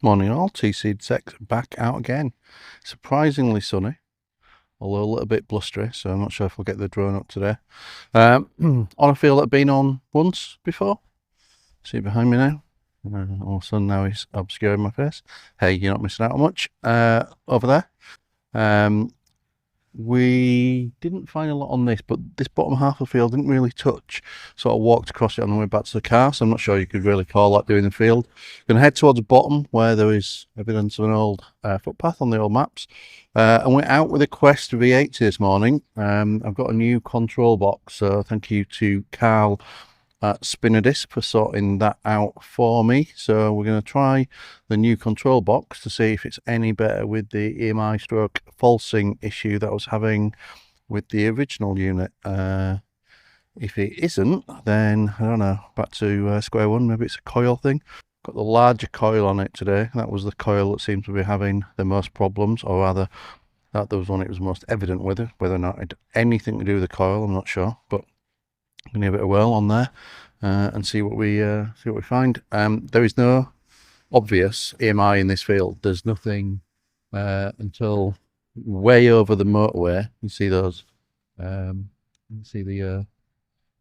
Morning all, tcDetects back out again. Surprisingly sunny, although a little bit blustery, so I'm not sure if we'll get the drone up today. On a field that I've been on once before. See behind me now? All of a sudden now he's obscuring my face. Hey, you're not missing out on much over there. We didn't find a lot on this, but this bottom half of the field didn't really touch. Sort of walked across it on the way back to the car, so I'm not sure you could really call that doing the field. Going to head towards the bottom where there is evidence of an old footpath on the old maps. And we're out with a Quest V80 this morning. I've got a new control box, so thank you to Carl at Spinadisc for sorting that out for me. So we're going to try the new control box to see if it's any better with the EMI stroke falsing issue that I was having with the original unit. If it isn't, then I don't know, back to square one. Maybe it's a coil thing. Got the larger coil on it today. That was the coil that seemed to be having the most problems, or rather that there was one it was most evident with it. Whether or not it had anything to do with the coil, I'm not sure, but I'm going to give it a whirl on there and see what we find. There is no obvious EMI in this field. There's nothing until way over the motorway. You see those. You see the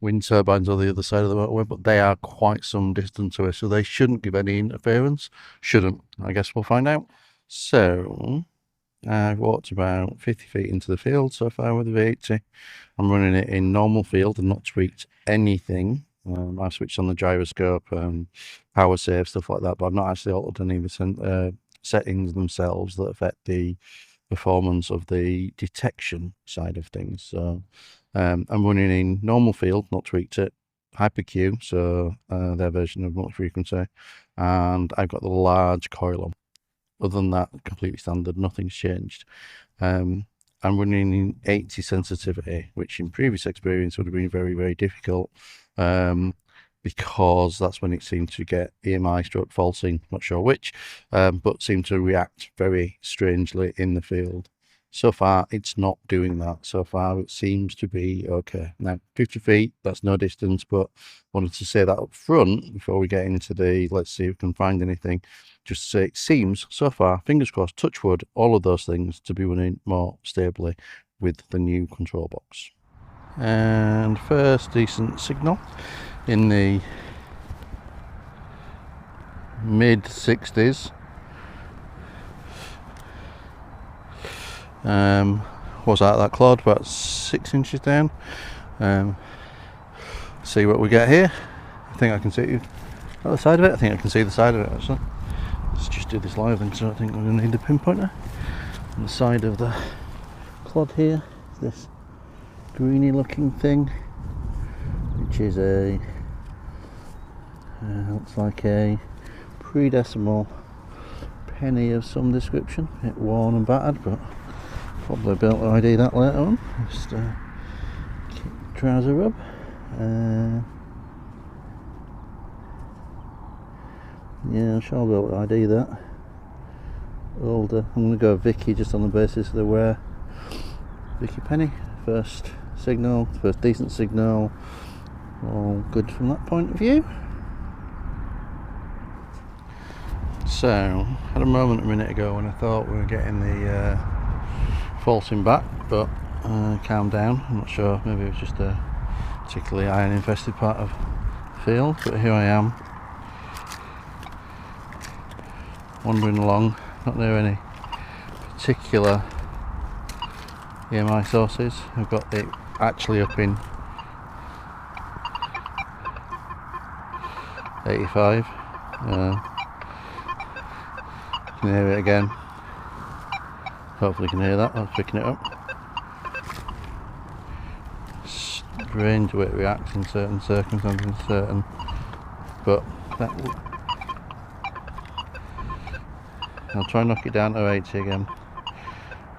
wind turbines on the other side of the motorway, but they are quite some distance away, so they shouldn't give any interference. Shouldn't. I guess we'll find out. So I've walked about 50 feet into the field so far with the V80. I'm running it in normal field and not tweaked anything. I've switched on the gyroscope, power save, stuff like that, but I've not actually altered any of the settings themselves that affect the performance of the detection side of things. So I'm running in normal field, not tweaked it, HyperQ, so their version of multi-frequency, and I've got the large coil on. Other than that, completely standard, nothing's changed. I'm running in 80 sensitivity, which in previous experience would have been very, very difficult, because that's when it seemed to get EMI stroke falsing, not sure which, but seemed to react very strangely in the field. So far, it's not doing that. So far, it seems to be okay. Now, 50 feet, that's no distance, but wanted to say that up front before we get into the, let's see if we can find anything. Just to say it seems, so far, fingers crossed, touch wood, all of those things to be running more stably with the new control box. And first decent signal in the mid 60s. Was out of that clod, about 6 inches down. See what we get here. I think I can see the other side of it. I think I can see the side of it actually. Let's just do this live, and so I think we're going to need the pinpointer. On the side of the clod here, this greeny looking thing, which is a looks like a pre-decimal penny of some description. A bit worn and battered, but probably be able to ID that later on. Just trouser rub. Yeah, I'm sure I'll be able to ID that. Older. I'm going to go Vicky just on the basis of the wear. Vicky penny. First signal, first decent signal. All good from that point of view. So, had a moment a minute ago when I thought we were getting the falsing back, but calmed down. I'm not sure, maybe it was just a particularly iron infested part of the field, but here I am, wandering along, not near any particular EMI sources. I've got it actually up in 85. You can hear it again. Hopefully you can hear that. I was picking it up. Strange way it reacts in certain circumstances, but that I'll try and knock it down to 80 again.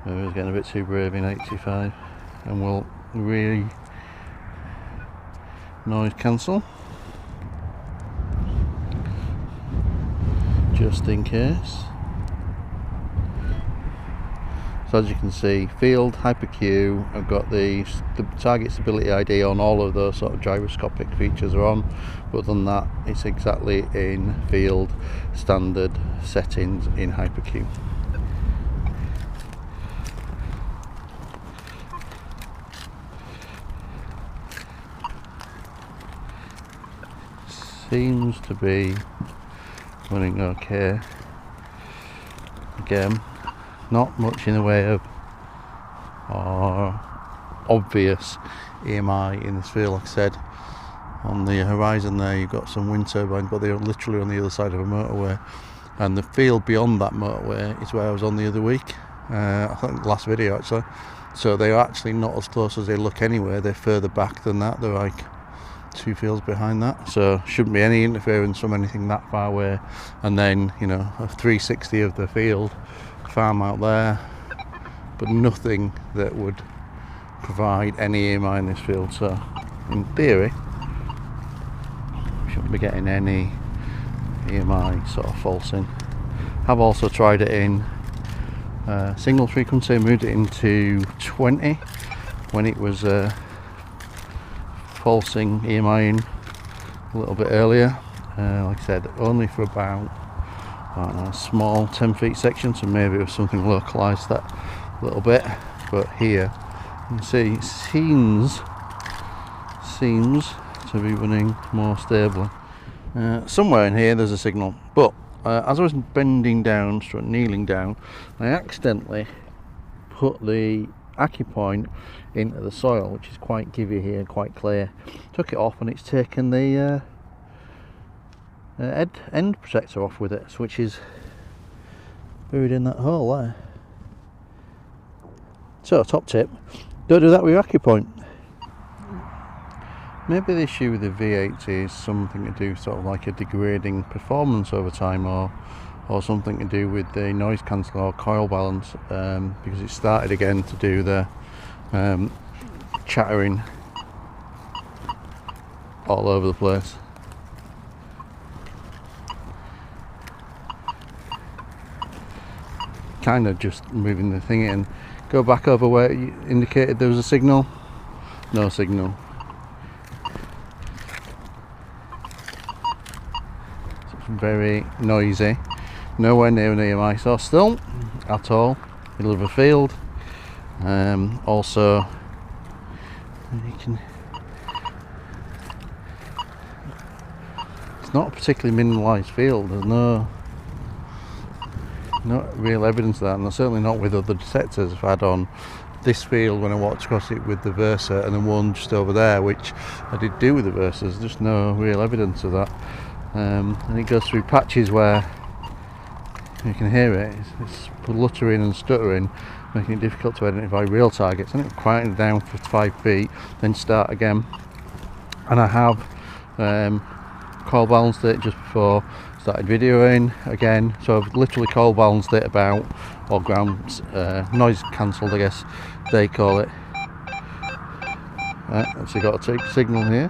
Maybe I was getting a bit too brave in 85, and we'll really noise cancel just in case. So as you can see, field, hyper-Q, I've got the target stability ID on, all of those sort of gyroscopic features are on, but other than that it's exactly in field standard settings in hyper-Q. Seems to be running okay. Again, not much in the way of obvious EMI in this field. Like I said, on the horizon there you've got some wind turbines, but they're literally on the other side of a motorway, and the field beyond that motorway is where I was on the other week, I think the last video actually. So they're actually not as close as they look anyway, they're further back than that, they're like 2 fields behind that, so shouldn't be any interference from anything that far away. And then, you know, a 360 of the field farm out there, but nothing that would provide any EMI in this field. So in theory we shouldn't be getting any EMI sort of falsing. I've also tried it in single frequency, moved it into 20 when it was pulsing EMI a little bit earlier. Like I said, only for about a small 10 feet section, so maybe it was something localized that little bit, but here you can see it seems to be running more stably. Somewhere in here there's a signal, but as I was bending down, kneeling down, I accidentally put the acupoint into the soil, which is quite givey here, quite clear. Took it off and it's taken the end protector off with it, which is buried in that hole there. So top tip, don't do that with your acupoint. Maybe the issue with the V80 is something to do sort of like a degrading performance over time, or something to do with the noise cancel or coil balance, because it started again to do the chattering all over the place. Kind of just moving the thing in. Go back over where you indicated there was a signal. No signal. So it's very noisy. Nowhere near an EMI source still at all. Middle of a field. Also, you can. It's not a particularly mineralized field. There's no real evidence of that, and certainly not with other detectors I've had on this field when I walked across it with the Versa, and the one just over there, which I did do with the Versa. There's just no real evidence of that. And it goes through patches where you can hear it. It's fluttering and stuttering, making it difficult to identify real targets. And it quieted down for 5 feet, then start again. And I have coil balanced it just before started videoing again, so I've literally coil balanced it about, or ground noise cancelled I guess they call it. So got a take signal here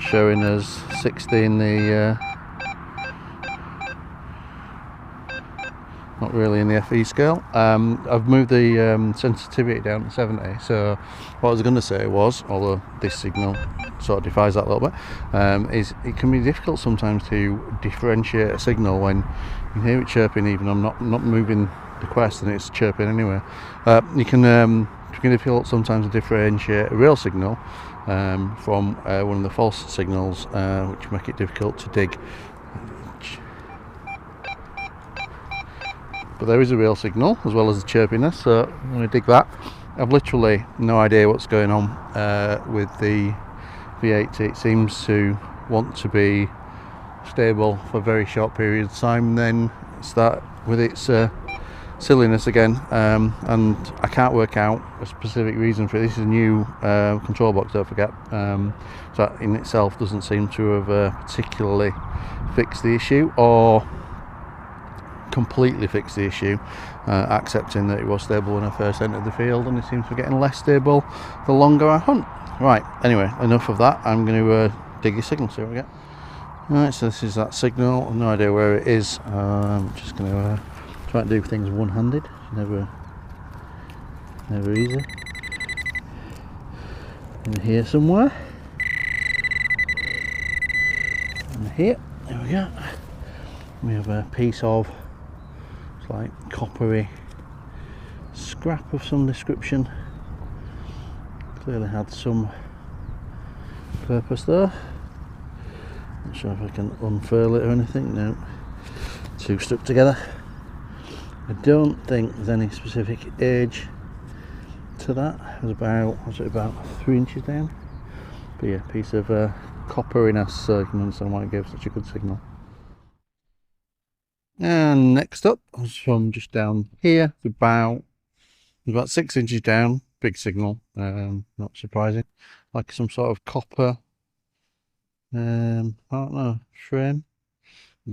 showing us 60 in the not really in the FE scale. I've moved the sensitivity down to 70, so what I was going to say was, although this signal sort of defies that a little bit, is it can be difficult sometimes to differentiate a signal when you hear it chirping, even I'm not moving the Quest and it's chirping anyway. It can be difficult sometimes to differentiate a real signal from one of the false signals, which make it difficult to dig. But there is a real signal as well as the chirpiness, so I'm going to dig that. I've literally no idea what's going on with the V80. It seems to want to be stable for very short periods of time and then start with its silliness again, and I can't work out a specific reason for it. This is a new control box, don't forget, so that in itself doesn't seem to have particularly fixed the issue or completely fixed the issue, accepting that it was stable when I first entered the field, and it seems to be getting less stable the longer I hunt. Right, anyway, enough of that. I'm going to dig a signal, see what we get. Right, so this is that signal. I've no idea where it is. I'm just going to try and do things one-handed. Never never easy. In here somewhere. And here we go. We have a piece of, it's like coppery scrap of some description. Clearly had some purpose there. Not sure if I can unfurl it or anything. No, two stuck together. I don't think there's any specific age to that. It was about 3 inches down. But yeah, piece of copperiness, so you can understand why it gave such a good signal. And next up was from just down here, about 6 inches down. Big signal, not surprising. Like some sort of copper, I don't know, frame.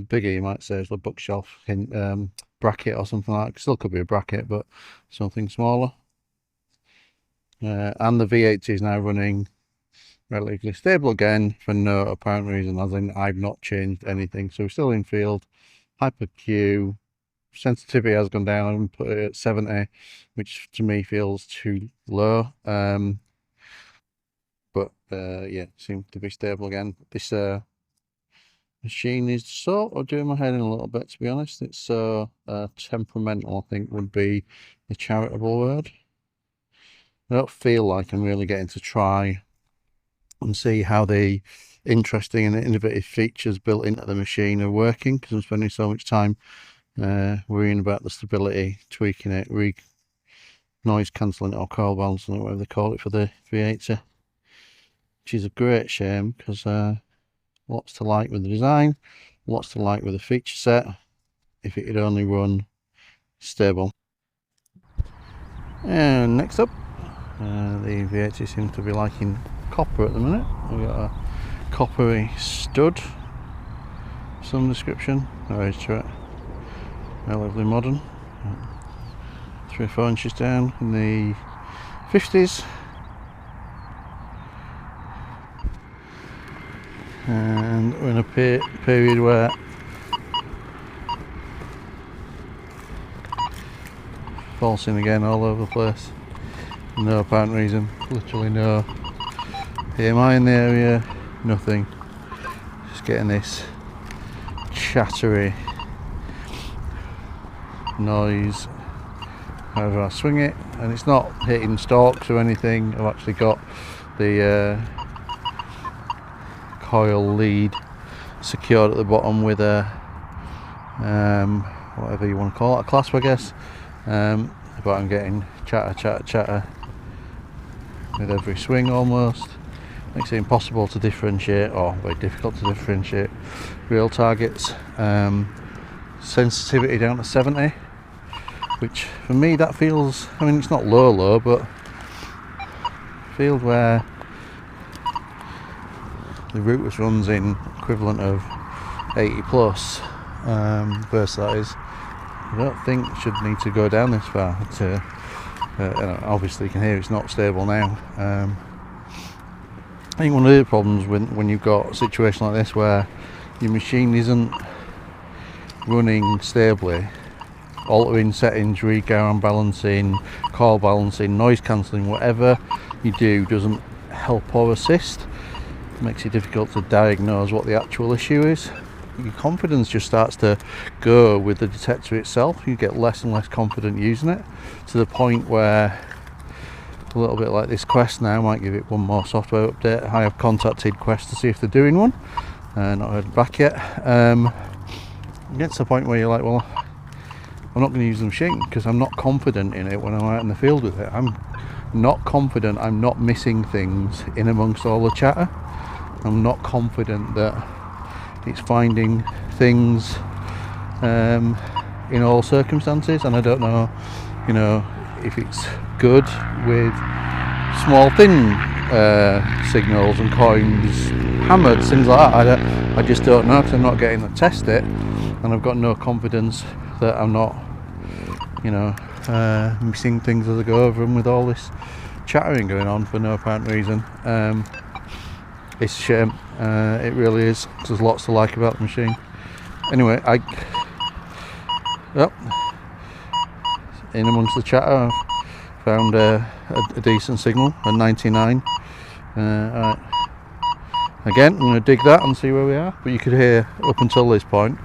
Bigger, you might say, it's a bookshelf bracket or something like that. Still could be a bracket, but something smaller. And the V80 is now running relatively stable again for no apparent reason, as in I've not changed anything. So we're still in field, hyper Q, sensitivity has gone down. I'm put it at 70, which to me feels too low. But yeah, seems to be stable again. This machine is sort of doing my head in a little bit, to be honest. It's so temperamental, I think would be the charitable word. I don't feel like I'm really getting to try and see how the interesting and innovative features built into the machine are working, because I'm spending so much time worrying about the stability, tweaking it, noise cancelling it, or coil balancing it, whatever they call it for the V80, which is a great shame, because lots to like with the design, lots to like with the feature set, if it could only run stable. And next up, the V80 seems to be liking copper at the minute. We've got a coppery stud, some description, very true, relatively modern, 3 or 4 inches down in the 50s. And we're in a period where falsing again all over the place. No apparent reason, literally no AMI in the area, nothing. Just getting this chattery noise however I swing it, and it's not hitting stalks or anything. I've actually got the coil lead secured at the bottom with a whatever you want to call it, a clasp, I guess. But I'm getting chatter with every swing almost. Makes it impossible to differentiate, or very difficult to differentiate real targets. Sensitivity down to 70, which for me that feels, I mean, it's not low, but field where the Rutus runs in equivalent of 80 plus, Versa that is, I don't think should need to go down this far to, obviously you can hear it's not stable now. I think one of the problems when you've got a situation like this where your machine isn't running stably, altering settings, regain balancing, coil balancing, noise cancelling, whatever you do doesn't help or assist. It makes it difficult to diagnose what the actual issue is. Your confidence just starts to go with the detector itself. You get less and less confident using it, to the point where, a little bit like this Quest now, might give it one more software update. I have contacted Quest to see if they're doing one, not heard back yet. It gets to the point where you're like, well, I'm not going to use the machine because I'm not confident in it when I'm out in the field with it. I'm not confident I'm not missing things in amongst all the chatter. I'm not confident that it's finding things in all circumstances, and I don't know, you know, if it's good with small thin signals and coins, hammered, things like that. I just don't know, because I'm not getting to test it, and I've got no confidence that I'm not, you know, missing things as I go over them with all this chattering going on for no apparent reason. It's a shame, it really is, because there's lots to like about the machine. Anyway, in amongst the chatter, I've found a decent signal, a 99. Alright. Again, I'm going to dig that and see where we are, but you could hear up until this point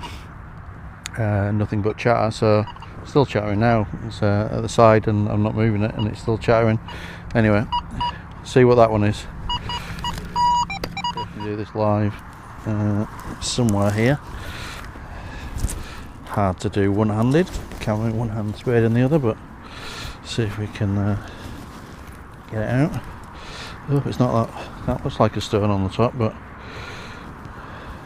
nothing but chatter, so still chattering now. It's at the side and I'm not moving it and it's still chattering. Anyway, see what that one is. If we do this live somewhere here. Hard to do one-handed, can't make one hand straight in the other, but see if we can get it out. Oh, it's not that looks like a stone on the top, but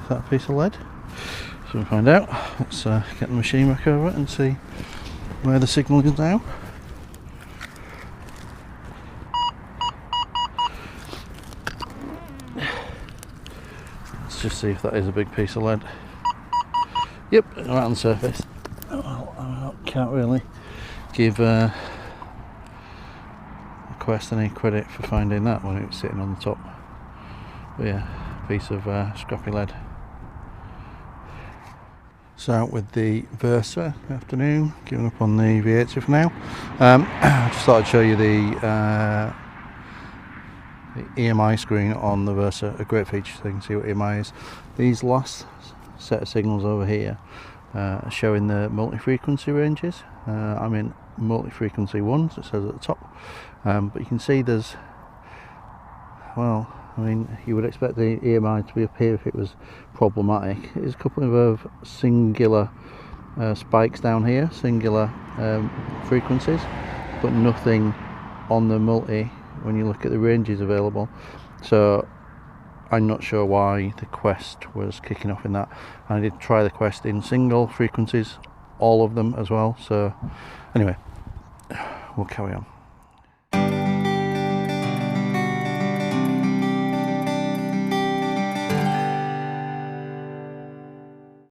is that a piece of lead? So we'll find out. Let's get the machine back over it and see where the signal is now. Let's just see if that is a big piece of lead. Yep, right on the surface. Well, I can't really give Quest any credit for finding that when it was sitting on the top. But yeah, piece of scrappy lead. So out with the Versa, good afternoon, giving up on the V80 for now. I just thought I'd show you the EMI screen on the Versa, a great feature so you can see what EMI is. These last set of signals over here are showing the multi-frequency ranges. I'm in multi-frequency 1, so it says at the top, but you can see there's, well, I mean, you would expect the EMI to be up here if it was problematic. There's a couple of singular spikes down here, singular frequencies, but nothing on the multi when you look at the ranges available. So I'm not sure why the Quest was kicking off in that. I did try the Quest in single frequencies, all of them as well. So anyway, we'll carry on.